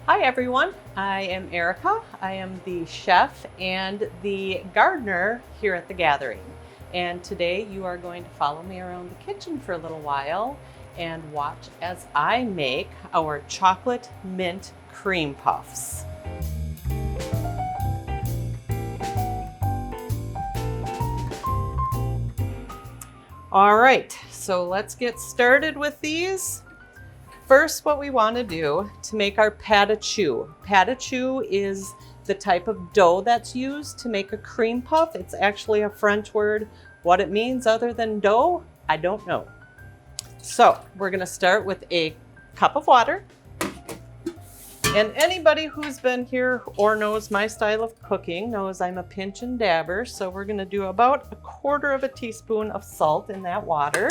Hi everyone, I am Erica. I am the chef and the gardener here at The Gathering. And today you are going to follow me around the kitchen for a little while and watch as I make our chocolate mint cream puffs. All right, so let's get started with these. First, what we want to do to make our pâte à choux. Pâte à choux is the type of dough that's used to make a cream puff. It's actually a French word. What it means other than dough, I don't know. So we're going to start with a cup of water. And anybody who's been here or knows my style of cooking knows I'm a pinch and dabber. So we're going to do about 1/4 teaspoon of salt in that water.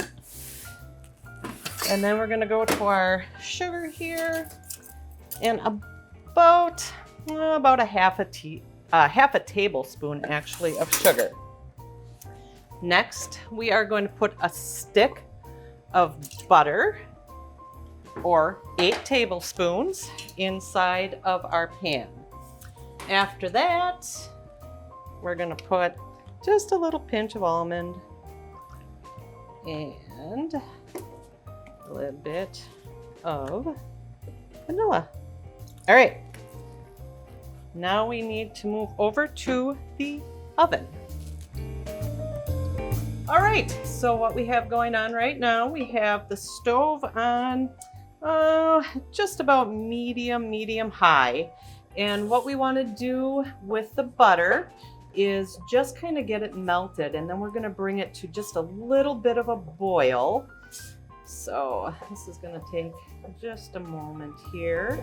And then we're going to go to our sugar here and about a half a tablespoon actually of sugar. Next, we are going to put a stick of butter or 8 tablespoons inside of our pan. After that, we're going to put just a little pinch of almond and a little bit of vanilla. All right, now we need to move over to the oven. All right, so what we have going on right now, we have the stove on just about medium high. And what we want to do with the butter is just kind of get it melted, and then we're going to bring it to just a little bit of a boil. So this is going to take just a moment here.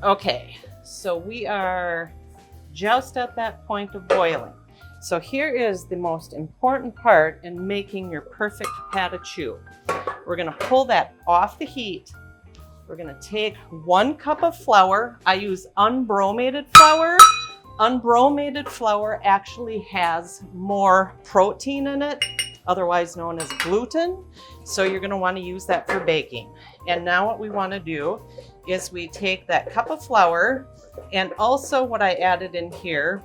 Okay, so we are just at that point of boiling. So here is the most important part in making your perfect pâte à choux. We're going to pull that off the heat. We're going to take 1 cup of flour. I use unbromated flour. Unbromated flour actually has more protein in it, otherwise known as gluten. So you're going to want to use that for baking. And now what we want to do is we take that cup of flour, and also what I added in here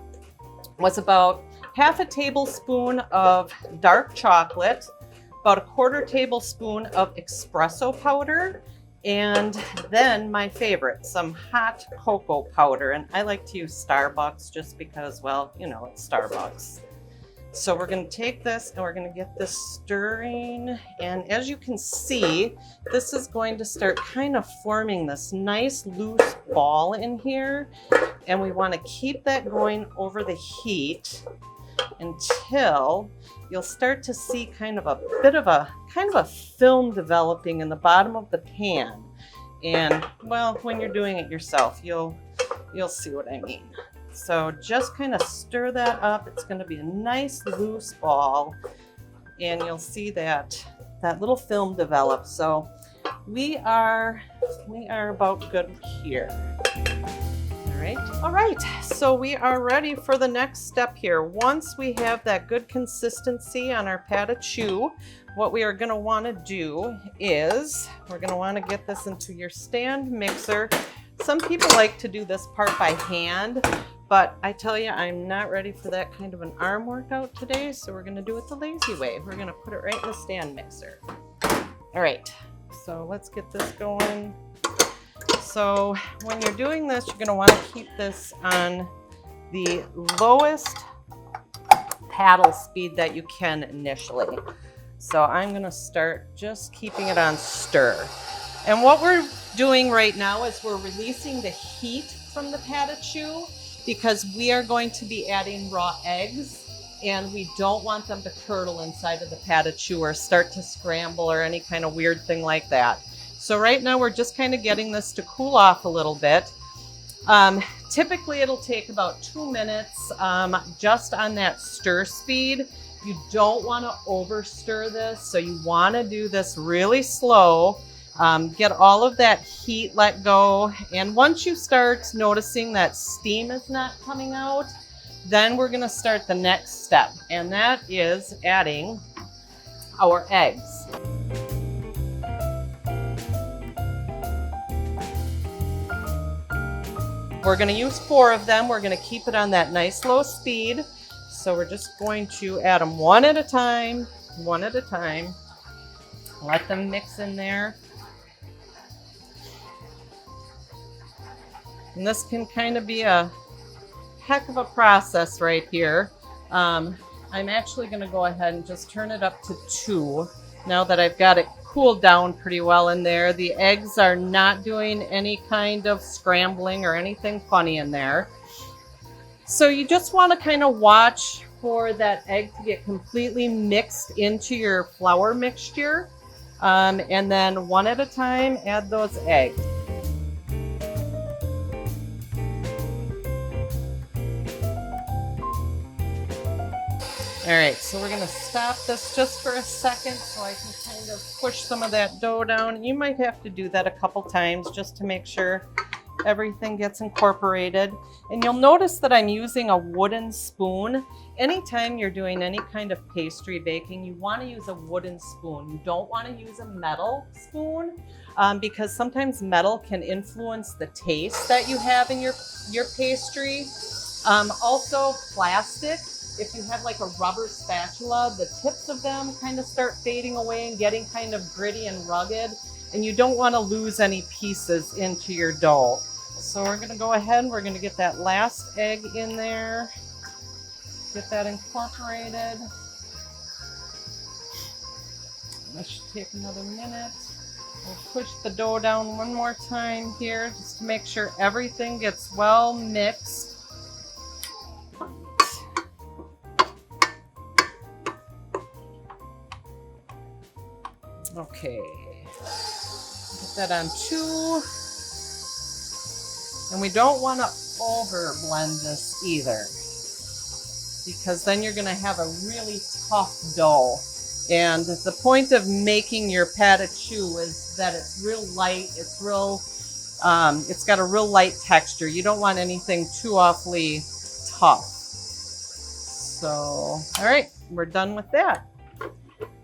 was about half a tablespoon of dark chocolate, about 1/4 tablespoon of espresso powder, and then my favorite, some hot cocoa powder. And I like to use Starbucks just because, well, you know, it's Starbucks. So we're going to take this and we're going to get this stirring. And as you can see, this is going to start kind of forming this nice loose ball in here. And we want to keep that going over the heat until you'll start to see kind of a film developing in the bottom of the pan. And well, when you're doing it yourself, you'll see what I mean. So just kind of stir that up. It's going to be a nice loose ball, and you'll see that little film develop. So we are about good here. All right, so we are ready for the next step here. Once we have that good consistency on our pâte à choux, what we are going to want to do is we're going to want to get this into your stand mixer. Some people like to do this part by hand, but I tell you, I'm not ready for that kind of an arm workout today, so we're going to do it the lazy way. We're going to put it right in the stand mixer. All right, so let's get this going. So when you're doing this, you're going to want to keep this on the lowest paddle speed that you can initially. So I'm going to start just keeping it on stir. And what we're doing right now is we're releasing the heat from the pâte à choux because we are going to be adding raw eggs, and we don't want them to curdle inside of the pâte à choux or start to scramble or any kind of weird thing like that. So right now we're just kind of getting this to cool off a little bit. Typically it'll take about 2 minutes just on that stir speed. You don't want to over stir this, so you want to do this really slow Get all of that heat let go. And once you start noticing that steam is not coming out, then we're going to start the next step, and that is adding our eggs. We're going to use 4 of them. We're going to keep it on that nice low speed. So we're just going to add them one at a time. Let them mix in there. And this can kind of be a heck of a process right here. I'm actually going to go ahead and just turn it up to 2 now that I've got it cooled down pretty well in there. The eggs are not doing any kind of scrambling or anything funny in there. So you just want to kind of watch for that egg to get completely mixed into your flour mixture. And then one at a time, add those eggs. All right, so we're gonna stop this just for a second so I can kind of push some of that dough down. You might have to do that a couple times just to make sure everything gets incorporated. And you'll notice that I'm using a wooden spoon. Anytime you're doing any kind of pastry baking, you want to use a wooden spoon. You don't want to use a metal spoon because sometimes metal can influence the taste that you have in your pastry. Also plastic. If you have like a rubber spatula, the tips of them kind of start fading away and getting kind of gritty and rugged, and you don't want to lose any pieces into your dough. So we're going to go ahead and we're going to get that last egg in there, get that incorporated. This should take another minute. We'll push the dough down one more time here just to make sure everything gets well mixed. Okay, get that on 2. And we don't want to over blend this either, because then you're going to have a really tough dough. And the point of making your pâte à choux is that it's real light, it's got a real light texture. You don't want anything too awfully tough. So, all right, we're done with that.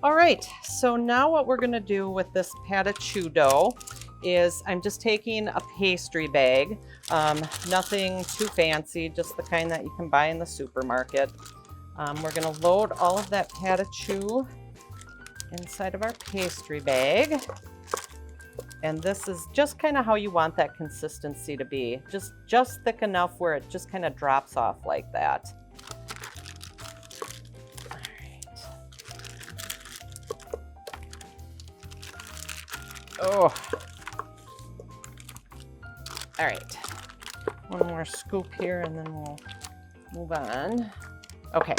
All right, so now what we're gonna do with this pâte à choux dough is I'm just taking a pastry bag, nothing too fancy, just the kind that you can buy in the supermarket. We're gonna load all of that pâte à choux inside of our pastry bag. And this is just kind of how you want that consistency to be, just thick enough where it just kind of drops off like that. Oh, all right, one more scoop here and then we'll move on. Okay,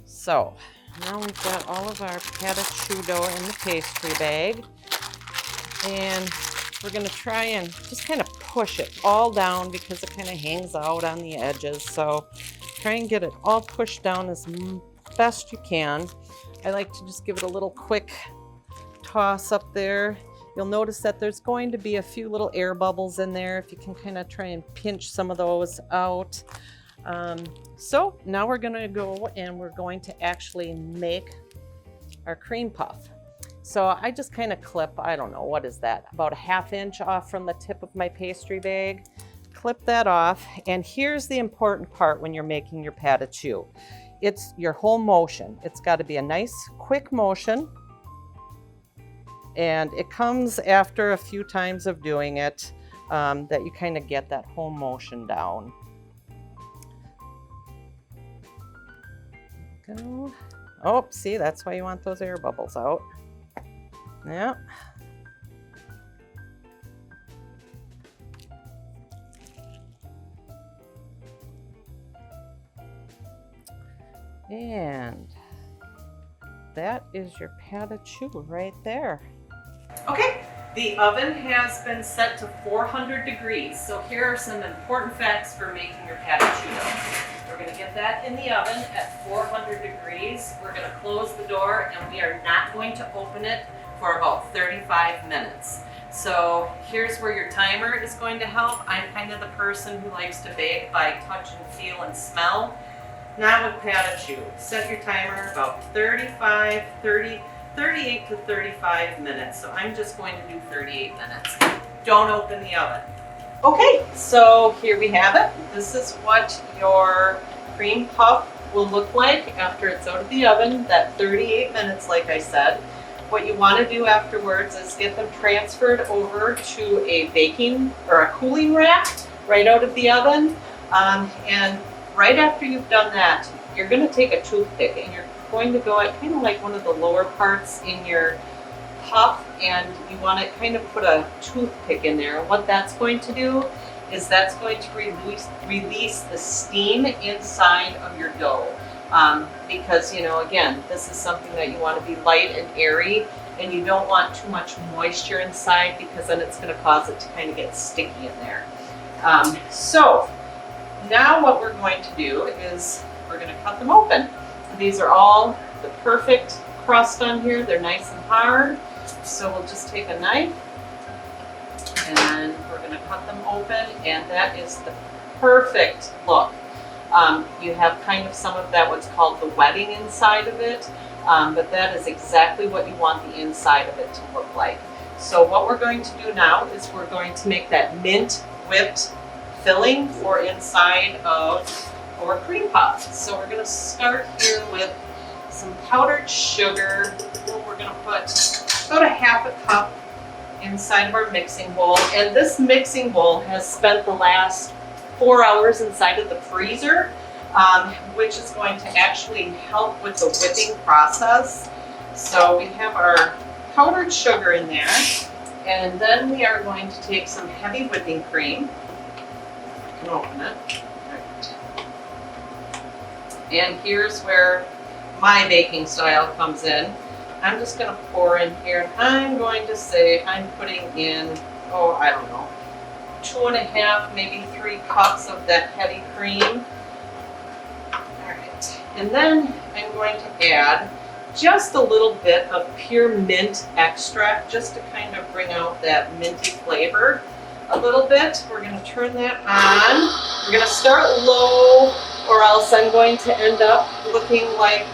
so now we've got all of our pâte à choux dough in the pastry bag, and we're gonna try and just kind of push it all down because it kind of hangs out on the edges. So try and get it all pushed down as best you can. I like to just give it a little quick toss up there. You'll notice that there's going to be a few little air bubbles in there. If you can kind of try and pinch some of those out. So now we're going to go and we're going to actually make our cream puff. So I just kind of clip, I don't know, what is that? About a 1/2 inch off from the tip of my pastry bag. Clip that off. And here's the important part when you're making your pâte à choux. It's your whole motion. It's got to be a nice quick motion. And it comes after a few times of doing it that you kind of get that whole motion down. Go. Oh, see, that's why you want those air bubbles out. Yeah. And that is your pâte à choux right there. Okay, the oven has been set to 400 degrees. So here are some important facts for making your pâte à choux dough. We're going to get that in the oven at 400 degrees. We're going to close the door and we are not going to open it for about 35 minutes. So here's where your timer is going to help. I'm kind of the person who likes to bake by touch and feel and smell. Not with pas de choux. Set your timer about 38 to 35 minutes. So I'm just going to do 38 minutes. Don't open the oven. Okay, so here we have it. This is what your cream puff will look like after it's out of the oven, that 38 minutes like I said. What you want to do afterwards is get them transferred over to a baking or a cooling rack right out of the oven. And right after you've done that, you're going to take a toothpick and you're going to go at kind of like one of the lower parts in your puff, and you want to kind of put a toothpick in there. And what that's going to do is that's going to release the steam inside of your dough. Because, you know, again, this is something that you want to be light and airy, and you don't want too much moisture inside because then it's going to cause it to kind of get sticky in there. So now what we're going to do is we're going to cut them open. These are all the perfect crust on here. They're nice and hard. So we'll just take a knife and we're going to cut them open, and that is the perfect look. You have kind of some of that what's called the wetting inside of it, but that is exactly what you want the inside of it to look like. So what we're going to do now is we're going to make that mint whipped filling for inside of our cream puff. So we're going to start here with some powdered sugar. We're going to put about a half a cup inside of our mixing bowl, and this mixing bowl has spent the last 4 hours inside of the freezer, which is going to actually help with the whipping process. So we have our powdered sugar in there, and then we are going to take some heavy whipping cream. I can open it. Right. And here's where my baking style comes in. I'm just going to pour in here, and I'm going to say I'm putting in, I don't know, 2.5, maybe 3 cups of that heavy cream. All right, and then I'm going to add just a little bit of pure mint extract just to kind of bring out that minty flavor a little bit. We're going to turn that on. We're going to start low, or else I'm going to end up looking like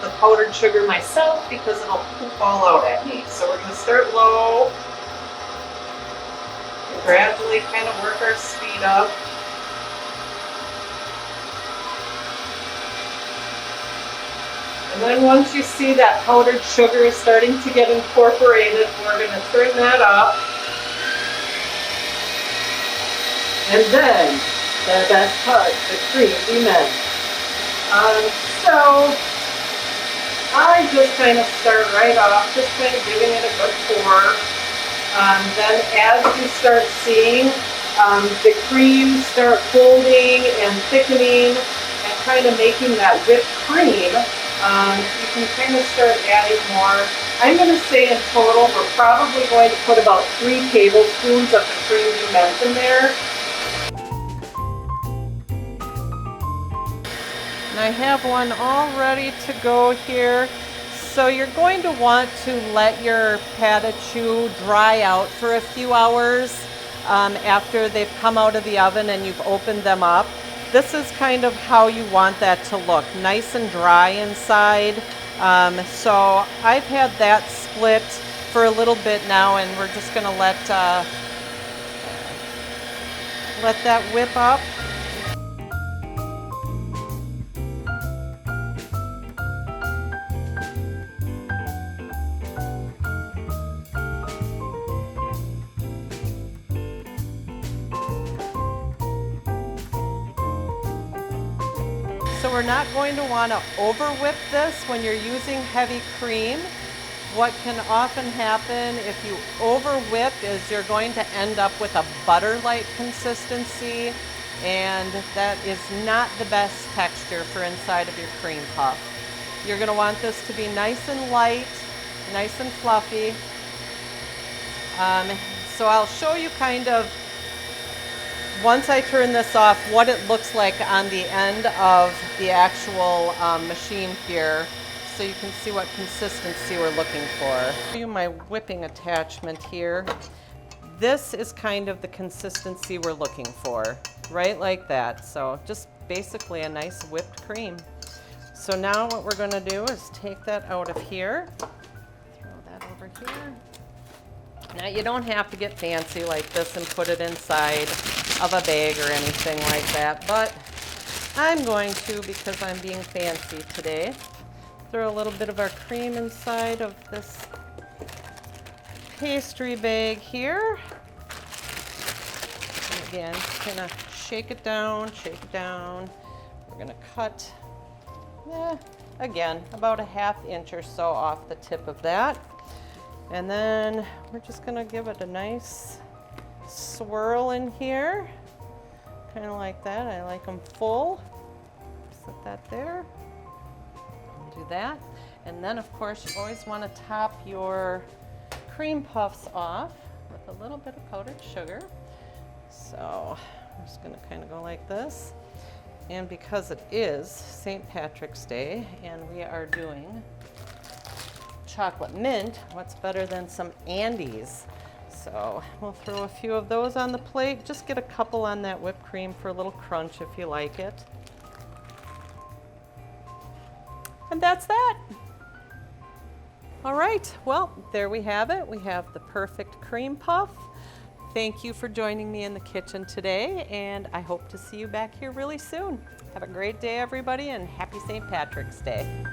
the powdered sugar myself because it'll poop all out at me. So we're going to start low, gradually kind of work our speed up. And then once you see that powdered sugar is starting to get incorporated, we're going to turn that up. And then, the best part, the cream immense. So I just kind of start right off, just kind of giving it a good pour. Then as you start seeing the cream start folding and thickening and kind of making that whipped cream, you can kind of start adding more. I'm going to say in total we're probably going to put about 3 tablespoons of the cream immense in there. And I have one all ready to go here. So you're going to want to let your pas de choux dry out for a few hours after they've come out of the oven and you've opened them up. This is kind of how you want that to look, nice and dry inside. So I've had that split for a little bit now, and we're just going to let that whip up. So we're not going to want to over whip this when you're using heavy cream. What can often happen if you over whip is you're going to end up with a butter-like consistency, and that is not the best texture for inside of your cream puff. You're going to want this to be nice and light, nice and fluffy. So I'll show you kind of, once I turn this off, what it looks like on the end of the actual machine here. so you can see what consistency we're looking for. I'll show you my whipping attachment here. This is kind of the consistency we're looking for, right like that. So just basically a nice whipped cream. So now what we're gonna do is take that out of here, throw that over here. Now you don't have to get fancy like this and put it inside of a bag or anything like that, but I'm going to because I'm being fancy today. Throw a little bit of our cream inside of this pastry bag here. And again, just gonna shake it down, shake it down. We're gonna cut, again, about a ½ inch or so off the tip of that. And then we're just gonna give it a nice swirl in here. Kind of like that. I like them full. Set that there. Do that. And then of course you always want to top your cream puffs off with a little bit of powdered sugar. So I'm just going to kind of go like this. And because it is St. Patrick's Day and we are doing chocolate mint, what's better than some Andes? So we'll throw a few of those on the plate. Just get a couple on that whipped cream for a little crunch if you like it. And that's that. All right, well, there we have it. We have the perfect cream puff. Thank you for joining me in the kitchen today, and I hope to see you back here really soon. Have a great day, everybody, and happy St. Patrick's Day.